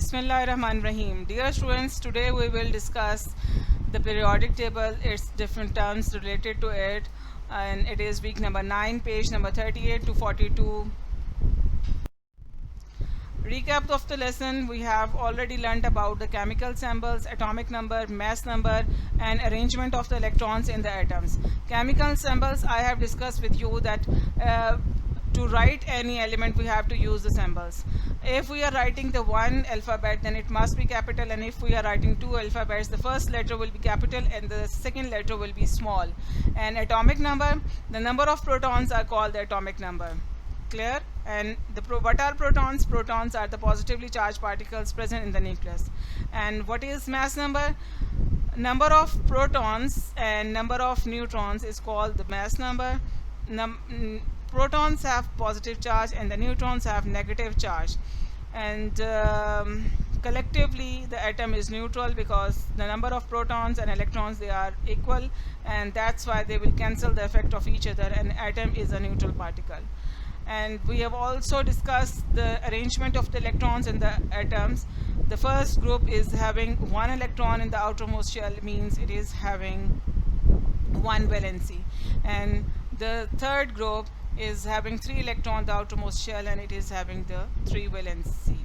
Bismillahirrahmanirrahim. Dear students, today we will discuss the periodic table, its different terms related to it, and it is week number 9, page number 38 to 42. Recap of the lesson: we have already learnt about the chemical symbols, atomic number, mass number, and arrangement of the electrons in the atoms. Chemical symbols, I have discussed with you that to write any element we have to use the symbols. If we are writing the one alphabet, then it must be capital, and if we are writing two alphabets, the first letter will be capital and the second letter will be small. And atomic number, the number of protons are called the atomic number. Clear? And what are protons? Protons are the positively charged particles present in the nucleus. And what is mass number? Number of protons and number of neutrons is called the mass number. Protons have positive charge and the neutrons have negative charge, and collectively the atom is neutral because the number of protons and electrons, they are equal, and that's why they will cancel the effect of each other, and atom is a neutral particle. And we have also discussed the arrangement of the electrons in the atoms. The first group is having one electron in the outermost shell, means it is having one valency, and the third group is having 3 electrons in the outermost shell, and it is having the 3 valency.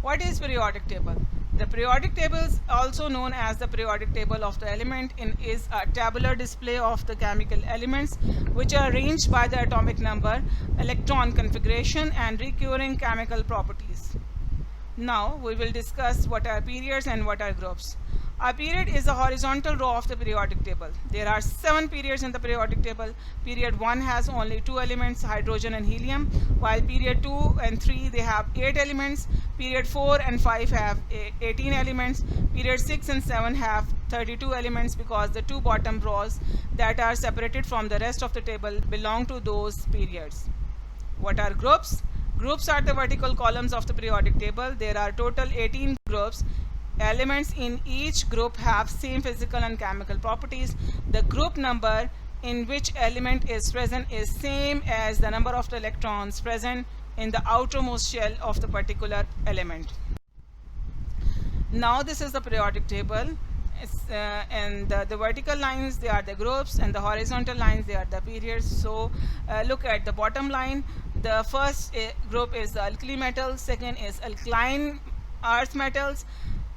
What is periodic table? The periodic table is also known as the periodic table of the element is a tabular display of the chemical elements which are arranged by the atomic number, electron configuration, and recurring chemical properties. Now we will discuss what are periods and what are groups. A period is a horizontal row of the periodic table. There are 7 periods in the periodic table. Period 1 has only 2 elements, hydrogen and helium, while period 2 and 3 they have 8 elements. Period 4 and 5 have 18 elements. Period 6 and 7 have 32 elements because the 2 bottom rows that are separated from the rest of the table belong to those periods. What are groups? Groups are the vertical columns of the periodic table. There are total 18 groups. Elements in each group have same physical and chemical properties. The group number in which element is present is same as the number of the electrons present in the outermost shell of the particular element. Now this is the periodic table. And the vertical lines, they are the groups, and the horizontal lines, they are the periods. So look at the bottom line. The first group is the alkali metals, second is alkaline earth metals,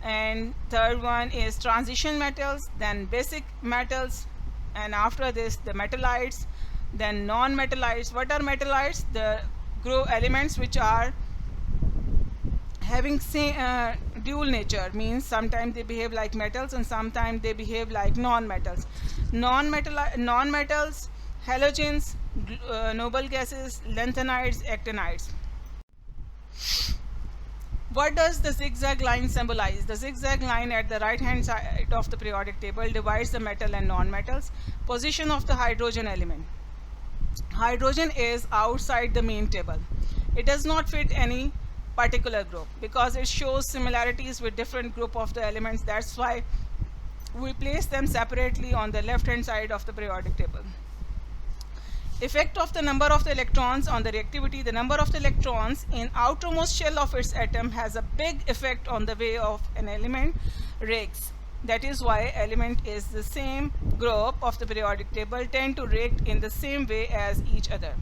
and third one is transition metals, then basic metals, and after this the metallites, then non-metallites. What are metallites? The group elements which are having dual nature, means sometimes they behave like metals and sometimes they behave like non-metals. Non-metals, halogens, noble gases, lanthanides, actinides. What does the zigzag line symbolize? The zigzag line at the right hand side of the periodic table divides the metal and non-metals. Position of the hydrogen element. Hydrogen is outside the main table. It does not fit any particular group because it shows similarities with different group of the elements. That's why we place them separately on the left hand side of the periodic table. Effect of the number of the electrons on the reactivity. The number of the electrons in outermost shell of its atom has a big effect on the way of an element reacts. That is why element is the same group of the periodic table tend to react in the same way as each other.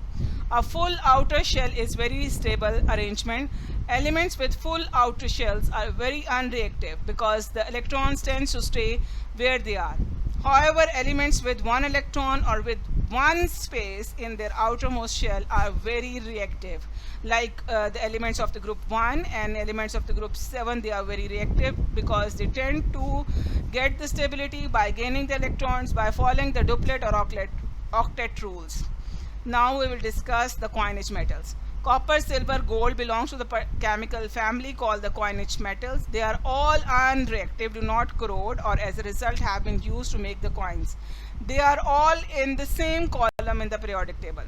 A full outer shell is very stable arrangement. Elements with full outer shells are very unreactive because the electrons tend to stay where they are. However, elements with one electron or with one space in their outermost shell are very reactive, like the elements of the group 1 and elements of the group 7. They are very reactive because they tend to get the stability by gaining the electrons by following the duplet or octet rules. Now we will discuss the coinage metals. Copper, silver, gold belongs to the chemical family called the coinage metals. They are all unreactive, do not corrode, or as a result have been used to make the coins. They are all in the same column in the periodic table.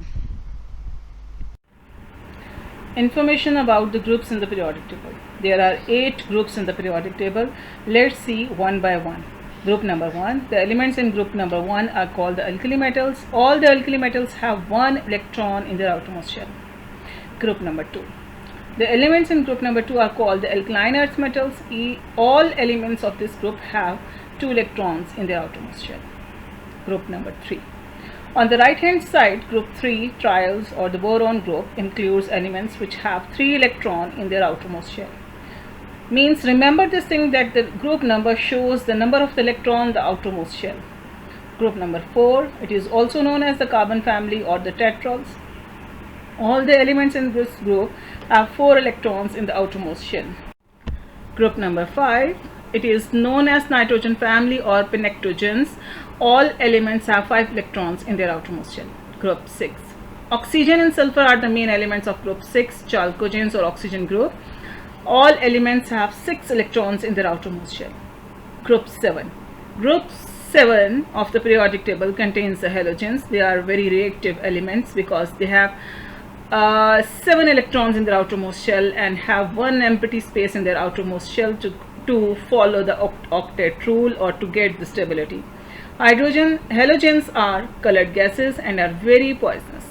Information about the groups in the periodic table. There are 8 groups in the periodic table. Let's see one by one. Group number 1. The elements in group number 1 are called the alkali metals. All the alkali metals have one electron in their outermost shell. Group number 2. The elements in group number 2 are called the alkaline earth metals. All elements of this group have 2 electrons in their outermost shell. Group number 3. On the right hand side, group 3 trials or the boron group includes elements which have 3 electrons in their outermost shell. Means remember this thing that the group number shows the number of the electron in the outermost shell. Group number 4, it is also known as the carbon family or the tetrals. All the elements in this group have 4 electrons in the outermost shell. Group number 5, it is known as nitrogen family or pnictogens. All elements have 5 electrons in their outermost shell. Group 6. Oxygen and sulfur are the main elements of group 6, chalcogens or oxygen group. All elements have 6 electrons in their outermost shell. Group 7. Group 7 of the periodic table contains the halogens. They are very reactive elements because they have 7 electrons in their outermost shell and have 1 empty space in their outermost shell to follow the octet rule or to get the stability. Halogens are colored gases and are very poisonous.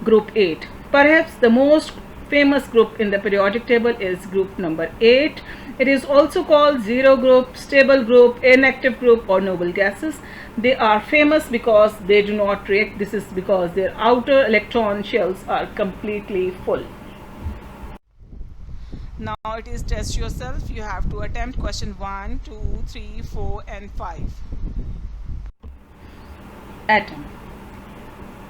Group 8. Perhaps the most famous group in the periodic table is group number 8. It is also called zero group, stable group, inactive group or noble gases. They are famous because they do not react. This is because their outer electron shells are completely full. Now it is test yourself. You have to attempt question 1, 2, 3, 4 and 5. Atom.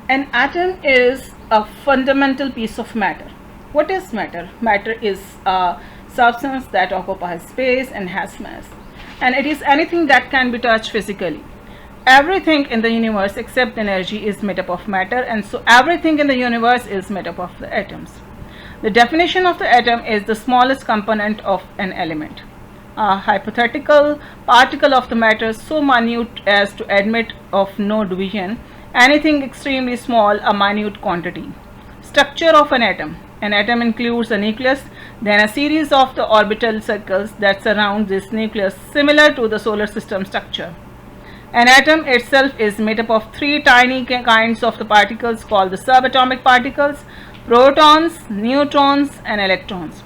An atom is a fundamental piece of matter. What is matter? Matter is a substance that occupies space and has mass, and it is anything that can be touched physically. Everything in the universe except energy is made up of matter, and so everything in the universe is made up of the atoms. The definition of the atom is the smallest component of an element. A hypothetical particle of the matter so minute as to admit of no division, anything extremely small, a minute quantity. Structure of an atom. An atom includes a nucleus, then a series of the orbital circles that surround this nucleus, similar to the solar system structure. An atom itself is made up of 3 tiny kinds of the particles called the subatomic particles: protons, neutrons and electrons.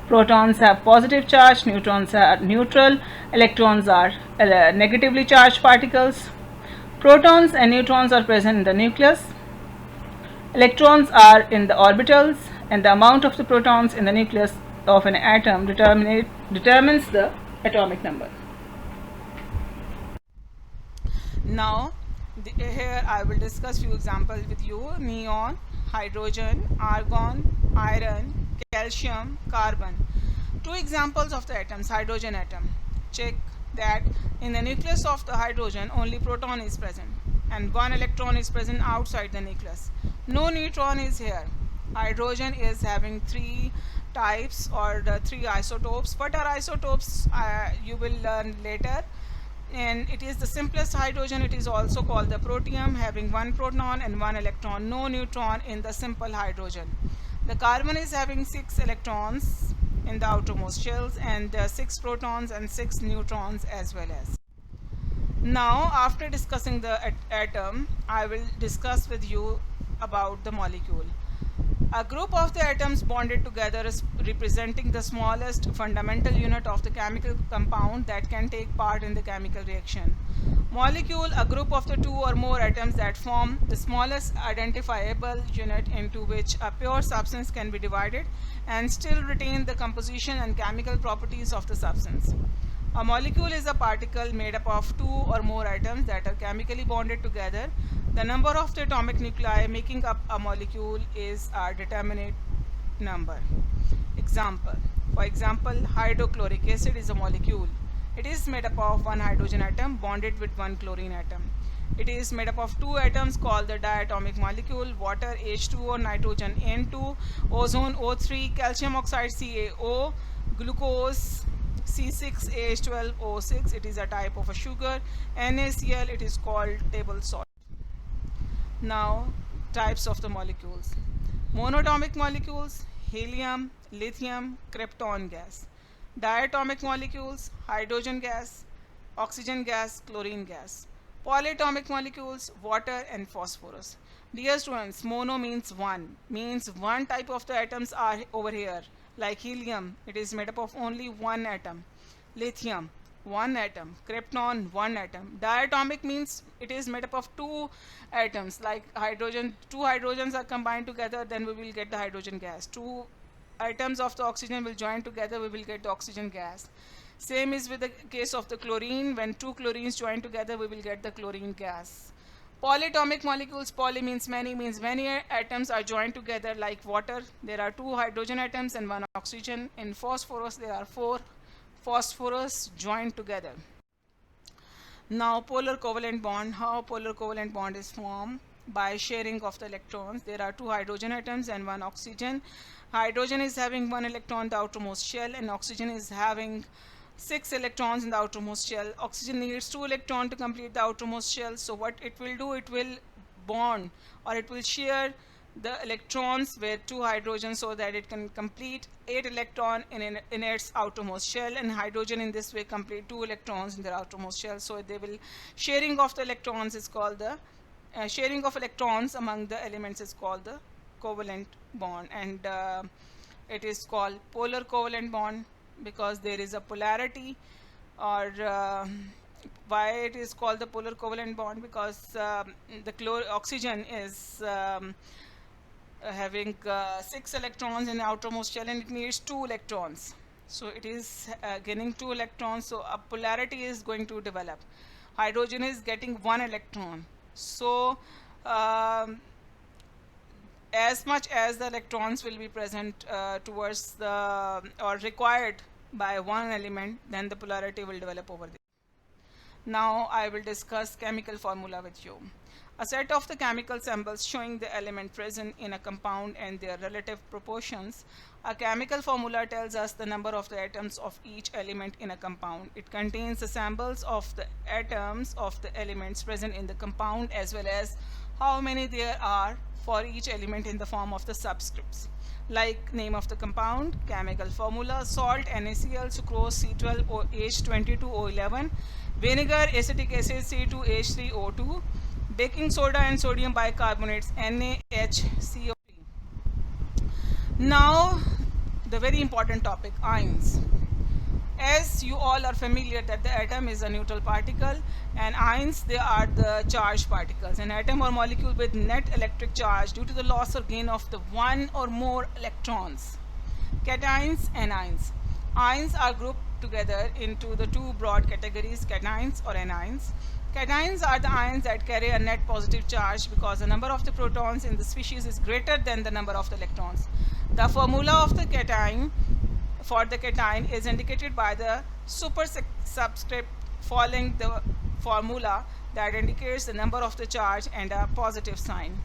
Protons have positive charge, neutrons are neutral, electrons are negatively charged particles. Protons and neutrons are present in the nucleus. Electrons are in the orbitals, and the amount of the protons in the nucleus of an atom determines the atomic number. Now here I will discuss few examples with you: neon, hydrogen, argon, iron, calcium, carbon. 2 examples of the atoms. Hydrogen atom. Check that in the nucleus of the hydrogen only proton is present and 1 electron is present outside the nucleus. No neutron is here. Hydrogen is having 3 types or the 3 isotopes. What are isotopes? You will learn later. And it is the simplest hydrogen. It is also called the protium, having 1 proton and 1 electron. No neutron in the simple hydrogen. The carbon is having 6 electrons in the outermost shells and 6 protons and 6 neutrons as well as. Now after discussing the atom, I will discuss with you about the molecule. A group of the atoms bonded together is representing the smallest fundamental unit of the chemical compound that can take part in the chemical reaction. Molecule, a group of the 2 or more atoms that form the smallest identifiable unit into which a pure substance can be divided and still retain the composition and chemical properties of the substance. A molecule is a particle made up of 2 or more atoms that are chemically bonded together. The number of the atomic nuclei making up a molecule is a determinate number. Example. For example, hydrochloric acid is a molecule. It is made up of 1 hydrogen atom bonded with 1 chlorine atom. It is made up of 2 atoms called the diatomic molecule: water H2O, nitrogen N2, ozone O3, calcium oxide CaO, glucose C6H12O6. It is a type of a sugar. NaCl, it is called table salt. Now types of the molecules. Monatomic molecules: helium, lithium, krypton gas. Diatomic molecules: hydrogen gas, oxygen gas, chlorine gas. Polyatomic molecules: water and phosphorus. Dear students, mono means one type of the atoms are over here. Like helium, it is made up of only one atom. Lithium, one atom. Krypton, one atom. Diatomic means it is made up of two atoms. Like hydrogen, two hydrogens are combined together, then we will get the hydrogen gas. Two atoms of the oxygen will join together, we will get the oxygen gas. Same is with the case of the chlorine. When two chlorines join together, we will get the chlorine gas. Polyatomic molecules, poly means many atoms are joined together like water. There are two hydrogen atoms and one oxygen. In phosphorus, there are four phosphorus joined together. Now, polar covalent bond. How polar covalent bond is formed? By sharing of the electrons. There are two hydrogen atoms and one oxygen. Hydrogen is having one electron in the outermost shell, and oxygen is having 6 electrons in the outermost shell. Oxygen needs 2 electrons to complete the outermost shell. So what it will do, it will bond, or it will share the electrons with 2 hydrogens so that it can complete 8 electrons in its outermost shell, and hydrogen in this way complete 2 electrons in their outermost shell. So they will, sharing of the electrons is called the sharing of electrons among the elements is called the covalent bond, and it is called polar covalent bond because there is a polarity. Or why it is called the polar covalent bond? Because the oxygen is having 6 electrons in the outermost shell, and it needs 2 electrons. So it is gaining 2 electrons, so a polarity is going to develop. Hydrogen is getting 1 electron. So as much as the electrons will be present towards the or required by one element, then the polarity will develop over there. Now I will discuss chemical formula with you. A set of the chemical symbols showing the element present in a compound and their relative proportions. A chemical formula tells us the number of the atoms of each element in a compound. It contains the symbols of the atoms of the elements present in the compound as well as how many there are for each element in the form of the subscripts. Like name of the compound, chemical formula: salt NaCl, sucrose C12H22O11, vinegar acetic acid C2H3O2, baking soda and sodium bicarbonates NaHCO3. Now the very important topic, ions. As you all are familiar that the atom is a neutral particle, and ions, they are the charged particles. An atom or molecule with net electric charge due to the loss or gain of the one or more electrons. Cations and anions. Ions are grouped together into the two broad categories, cations or anions. Cations are the ions that carry a net positive charge because the number of the protons in the species is greater than the number of the electrons. The formula of the cation for the cation is indicated by the superscript following the formula that indicates the number of the charge and a positive sign.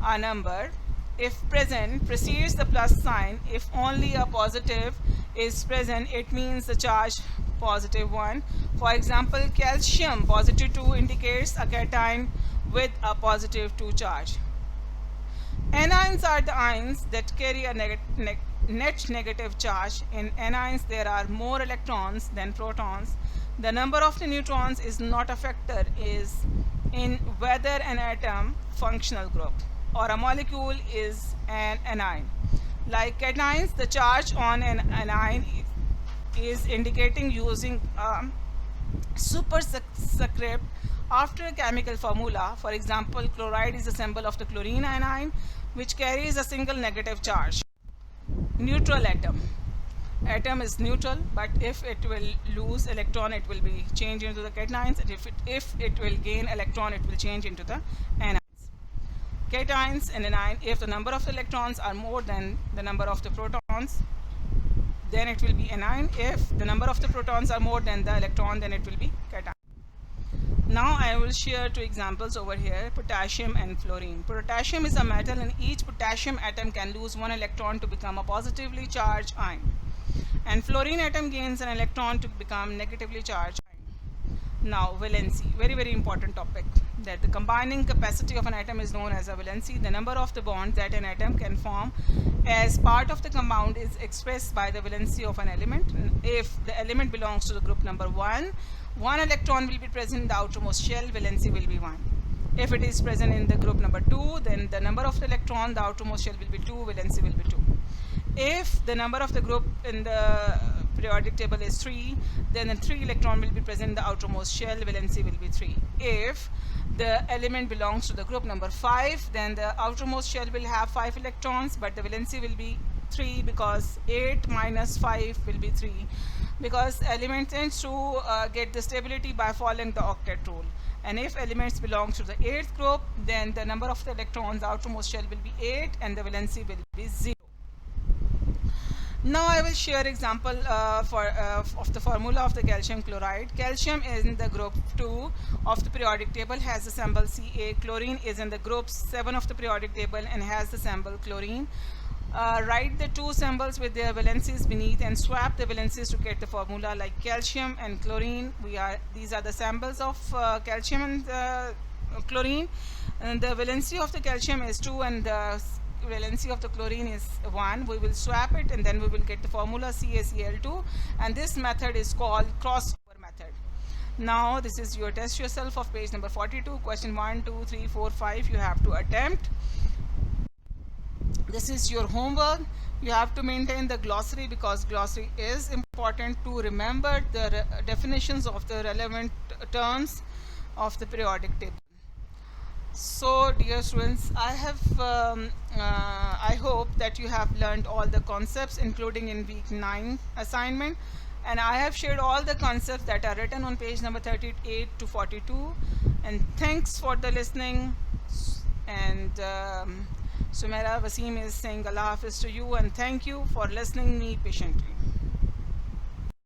A number, if present, precedes the plus sign. If only a positive is present, it means the charge +1. For example, calcium +2 indicates a cation with a +2 charge. Anions are the ions that carry a net negative charge. In anions, there are more electrons than protons. The number of the neutrons is not a factor in whether an atom, functional group, or a molecule is an anion. Like cations, the charge on an anion is indicating using a superscript after a chemical formula. For example, chloride is a symbol of the chlorine anion, which carries a single negative charge. Neutral atom. Atom is neutral, but if it will lose electron, it will be changed into the cations, and if it will gain electron, it will change into the anions. Cations in an anion, if the number of the electrons are more than the number of the protons, then it will be anion. If the number of the protons are more than the electron, then it will be cation. Now I will share two examples over here, potassium and fluorine. Potassium is a metal, and each potassium atom can lose one electron to become a positively charged ion. And fluorine atom gains an electron to become negatively charged ion. Now valency, very important topic, that the combining capacity of an atom is known as a valency. The number of the bonds that an atom can form as part of the compound is expressed by the valency of an element. If the element belongs to the group number 1, one electron will be present in the outermost shell, valency will be 1. If it is present in the group number 2, then the number of the electron, the outermost shell will be 2, valency will be 2. If the number of the group in the periodic table is 3, then the 3 electron will be present in the outermost shell, valency will be 3. If the element belongs to the group number 5, then the outermost shell will have 5 electrons, but the valency will be 3, because 8 minus 5 will be 3, because element tends to get the stability by following the octet rule. And if elements belong to the 8th group, then the number of the electrons outermost shell will be 8 and the valency will be 0. Now I will share example of the formula of the calcium chloride. Calcium is in the group 2 of the periodic table, has the symbol Ca. Chlorine is in the group 7 of the periodic table and has the symbol chlorine. Write the two symbols with their valencies beneath and swap the valencies to get the formula. Like calcium and chlorine, these are the symbols of calcium and chlorine, and the valency of the calcium is 2 and the valency of the chlorine is 1. We will swap it and then we will get the formula CaCl2, and this method is called crossover method. Now this is your test yourself of page number 42, question 1, 2, 3, 4, 5 you have to attempt. This is your homework. You have to maintain the glossary, because glossary is important to remember the definitions of the relevant terms of the periodic table. So dear students, I hope that you have learned all the concepts, including in week 9 assignment, and I have shared all the concepts that are written on page number 38 to 42. And thanks for the listening. And Sumaira Wasim is saying Allah Hafiz to you, and thank you for listening me patiently.